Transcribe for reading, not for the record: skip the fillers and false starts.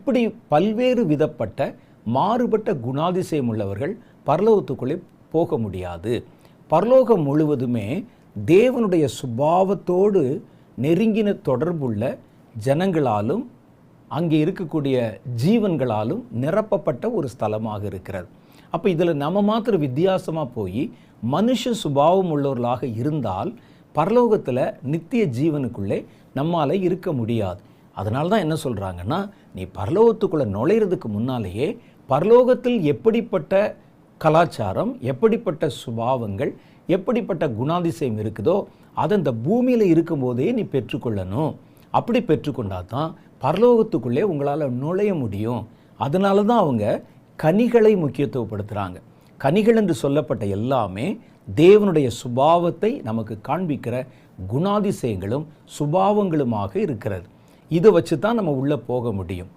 இப்படி பல்வேறு விதப்பட்ட மாறுபட்ட குணாதிசயம் உள்ளவர்கள் பரலோகத்துக்குள்ளே போக முடியாது. பரலோகம் முழுவதுமே தேவனுடைய சுபாவத்தோடு நெருங்கின தொடர்புள்ள ஜனங்களாலும் அங்கே இருக்கக்கூடிய ஜீவன்களாலும் நிரப்பப்பட்ட ஒரு ஸ்தலமாக இருக்கிறது. அப்போ இதில் நம்ம மாத்திரம் வித்தியாசமாக போய் மனுஷ சுபாவம் உள்ளவர்களாக இருந்தால் பரலோகத்தில் நித்திய ஜீவனுக்குள்ளே நம்மால் இருக்க முடியாது. அதனால தான் என்ன சொல்கிறாங்கன்னா, நீ பரலோகத்துக்குள்ளே நுழையிறதுக்கு முன்னாலேயே பரலோகத்தில் எப்படிப்பட்ட கலாச்சாரம், எப்படிப்பட்ட சுபாவங்கள், எப்படிப்பட்ட குணாதிசயம் இருக்குதோ அதை இந்த பூமியில் இருக்கும்போதே நீ பெற்றுக்கொள்ளணும். அப்படி பெற்றுக்கொண்டா தான் பரலோகத்துக்குள்ளே உங்களால் நுழைய முடியும். அதனால தான் அவங்க கனிகளை முக்கியத்துவப்படுத்துகிறாங்க. கனிகள் என்று சொல்லப்பட்ட எல்லாமே தேவனுடைய சுபாவத்தை நமக்கு காண்பிக்கிற குணாதிசயங்களும் சுபாவங்களுமாக இருக்கிறது. இதை வச்சு தான் நம்ம உள்ளே போக முடியும்.